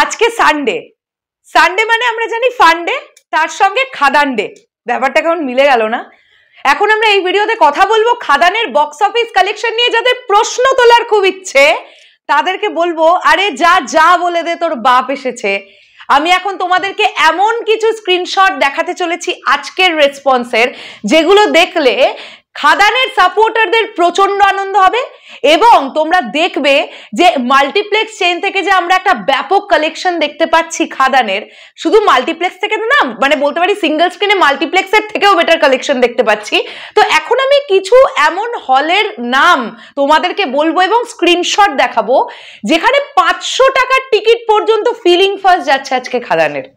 আজকে Sunday, Sunday মানে আমরা জানি ফান্ডে, তার সঙ্গে খাদান ডে, ব্যাপারটা কেমন মিলে গেল না? এখন আমরা এই ভিডিওতে কথা বলবো খাদানের বক্স অফিস কালেকশন নিয়ে। যাদের প্রশ্ন তোলার খুব ইচ্ছে তাদেরকে বলবো, আরে যা যা বলে দে, তোর বাপ এসেছে। আমি এখন তোমাদেরকে এমন কিছু স্ক্রিনশট দেখাতে চলেছি আজকের রেসপন্সের, যেগুলো দেখলে খাদানের সাপোর্টারদের প্রচন্ড আনন্দ হবে এবং তোমরা দেখবে যে মাল্টিপ্লেক্স চেইন থেকে যে আমরা একটা ব্যাপক কালেকশন দেখতে পাচ্ছি খাদানের, শুধু মাল্টিপ্লেক্স থেকে না, মানে বলতে পারি সিঙ্গেল স্ক্রিনে মাল্টিপ্লেক্সের থেকেও বেটার কালেকশন দেখতে পাচ্ছি। তো এখন আমি কিছু এমন হলের নাম তোমাদেরকে বলবো এবং স্ক্রিনশট দেখাবো যেখানে 500 টাকার টিকিট পর্যন্ত ফিলিং ফার্স্ট যাচ্ছে আজকে খাদানের।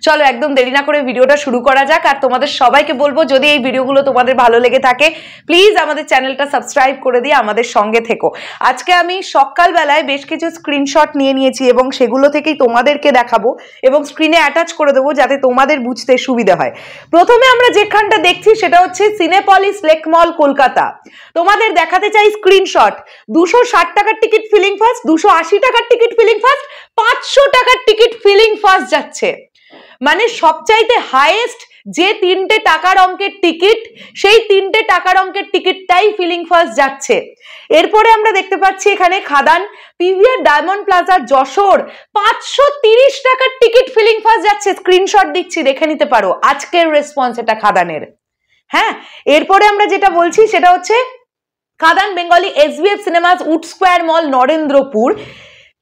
চলো একদম দেরি না করে ভিডিওটা শুরু করা যাক। আর তোমাদের সবাইকে বলবো, যদি এই ভিডিওগুলো তোমাদের ভালো লেগে থাকে প্লিজ আমাদের চ্যানেলটা সাবস্ক্রাইব করে দিয়ে আমাদের সঙ্গে থেকো। আজকে আমি সকালবেলায় বেশ কিছু স্ক্রিনশট নিয়ে নিয়েছি এবং সেগুলো থেকেই তোমাদেরকে দেখাবো এবং স্ক্রিনে অ্যাটাচ করে দেবো যাতে তোমাদের বুঝতে সুবিধা হয়। প্রথমে আমরা যেখানটা দেখছি সেটা হচ্ছে সিনেপলিস লেক মল কলকাতা। তোমাদের দেখাতে চাই স্ক্রিনশট। 260 টাকার টিকিট ফিলিং ফার্স্ট, 280 টাকার টিকিট ফিলিং ফার্স্ট, 500 টাকার টিকিট ফিলিং ফার্স্ট যাচ্ছে। মানে সবচাইতে হাইয়েস্ট যে 3টে টাকার অঙ্কের টিকিট, সেই 3টে টাকার অঙ্কের টিকিটটাই ফিলিং ফার্স্ট যাচ্ছে। এরপরে আমরা দেখতে পাচ্ছি এখানে খাদান পিভিআর ডায়মন্ড প্লাজা যশোর 530 টাকার টিকিট ফিলিং ফার্স্ট যাচ্ছে। স্ক্রিনশট দিচ্ছি, দেখে নিতে পারো আজকের রেসপন্স এটা খাদানের। হ্যাঁ, এরপরে আমরা যেটা বলছি সেটা হচ্ছে Khadaan Bengali SBF cinemas wood square mall Narendrapur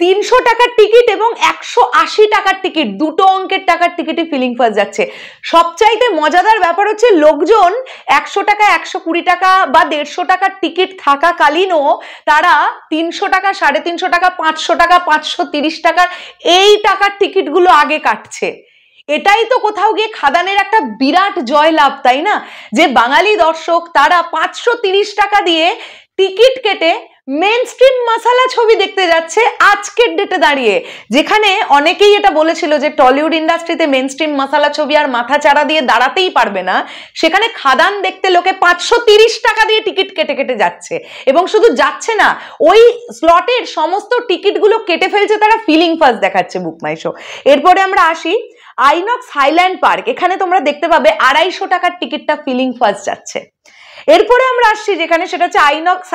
300 টাকার টিকিট এবং 180 টাকার টিকিট, দুটো অঙ্কের টাকার টিকিটে ফিলিং ফার্স্ট যাচ্ছে। সবচাইতে মজাদার ব্যাপার হচ্ছে লোকজন 100 টাকা, 120 টাকা বা 150 টাকার টিকিট থাকাকালীনও তারা 300 টাকা, 350 টাকা, 500 টাকা, 530 টাকার এই টাকার টিকিটগুলো আগে কাটছে। এটাই তো কোথাও গিয়ে খাদানের একটা বিরাট জয়লাভ, তাই না? যে বাঙালি দর্শক তারা 530 টাকা দিয়ে টিকিট কেটে মেন স্ট্রিম মশালা ছবি দেখতে যাচ্ছে আজকের ডেটে দাঁড়িয়ে। যেখানে অনেকেই এটা বলেছিল যে টলিউড ইন্ডাস্ট্রিতে মেন স্ট্রিম মশালা ছবি আর মাথা চারা দিয়ে দাঁড়াতেই পারবে না, সেখানে খাদান দেখতে লোকে 530 টাকা দিয়ে টিকিট কেটে কেটে যাচ্ছে। এবং শুধু যাচ্ছে না, ওই স্লটের সমস্ত টিকিটগুলো কেটে ফেলছে তারা, ফিলিং ফার্স্ট দেখাচ্ছে বুক মাই শো। এরপরে আমরা আসি আইনক্স হাইল্যান্ড পার্ক। এখানে তোমরা দেখতে পাবে 250 টাকার টিকিটটা ফিলিং ফার্স্ট যাচ্ছে। এরপরে আমরা আসছি যেখানে, সেটা হচ্ছে আইনক্স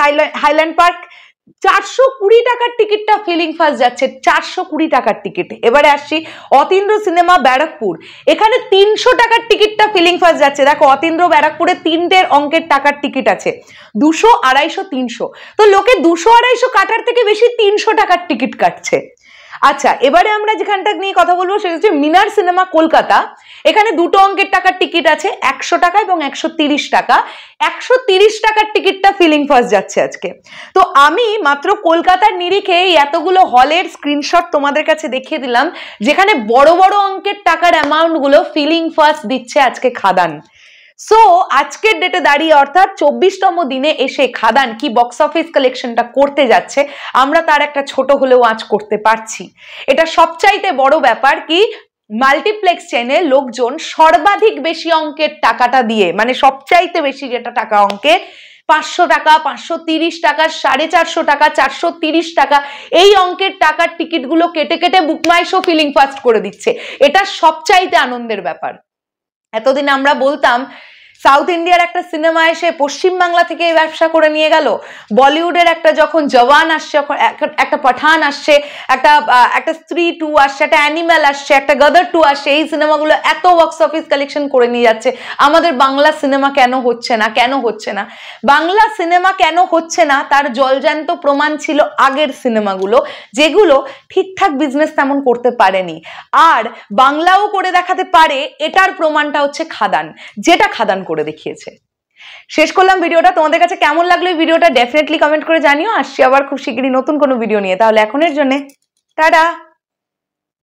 হাইল্যান্ড পার্ক 420 টাকার টিকিটটা ফিলিং ফার্স্ট যাচ্ছে, 420 টাকার টিকিট। এবারে আসছি অতীন্দ্র সিনেমা ব্যারাকপুর। এখানে 300 টাকার টিকিটটা ফিলিং ফার্স্ট যাচ্ছে। দেখো অতীন্দ্র ব্যারাকপুরে 3টের অঙ্কের টাকার টিকিট আছে, 200, 250, 300। তো লোকে 200, 250 কাটার থেকে বেশি 300 টাকার টিকিট কাটছে। আচ্ছা, এবারে আমরা যেখানটা নিয়ে কথা বলবো সেটা হচ্ছে মিনার সিনেমা কলকাতা। এখানে দুটো অঙ্কের টাকার টিকিট আছে, 100 টাকা এবং 130 টাকা। 130 টাকার টিকিটটা ফিলিং ফার্স্ট যাচ্ছে আজকে। তো আমি মাত্র কলকাতার নিরিখে এতগুলো হলের স্ক্রিনশট তোমাদের কাছে দেখিয়ে দিলাম যেখানে বড় বড় অঙ্কের টাকার অ্যামাউন্ট গুলো ফিলিং ফার্স্ট দিচ্ছে আজকে খাদান। সো আজকের ডেটে দাঁড়িয়ে অর্থাৎ 24তম দিনে এসে খাদান কি বক্স অফিস কালেকশনটা করতে যাচ্ছে আমরা তার একটা ছোট হলেও আঁচ করতে পারছি। এটা সবচাইতে বড় ব্যাপার কি মাল্টিপ্লেক্স চেনে লোকজন সর্বাধিক বেশি অঙ্কের টাকাটা দিয়ে, মানে সবচাইতে বেশি যেটা টাকা অঙ্কের 500 টাকা, 530 টাকা, 450 টাকা, 430 টাকা এই অঙ্কের টাকার টিকিটগুলো কেটে কেটে বুক মাই শো ফিলিং ফার্স্ট করে দিচ্ছে। এটা সবচাইতে আনন্দের ব্যাপার। এতদিন আমরা বলতাম সাউথ ইন্ডিয়ার একটা সিনেমা এসে পশ্চিমবাংলা থেকে ব্যবসা করে নিয়ে গেল, বলিউডের একটা যখন জওয়ান আসছে, একটা পাঠান আসছে, একটা স্ত্রী 2 আসছে, একটা অ্যানিম্যাল আসছে, একটা গদর 2 আসছে, এই সিনেমাগুলো এত বক্স অফিস কালেকশন করে নিয়ে যাচ্ছে। আমাদের বাংলা সিনেমা কেন হচ্ছে না? কেন হচ্ছে না? বাংলা সিনেমা কেন হচ্ছে না তার জলজান্ত প্রমাণ ছিল আগের সিনেমাগুলো, যেগুলো ঠিকঠাক বিজনেস তেমন করতে পারেনি। আর বাংলাও করে দেখাতে পারে, এটার প্রমাণটা হচ্ছে খাদান, যেটা খাদান করে দেখিয়েছে। শেষ করলাম ভিডিওটা। তোমাদের কাছে কেমন লাগলো এই ভিডিওটা ডেফিনেটলি কমেন্ট করে জানিও। আসছি আবার খুব শিগগিরই নতুন কোনো ভিডিও নিয়ে। তাহলে এখনের জন্য টাটা।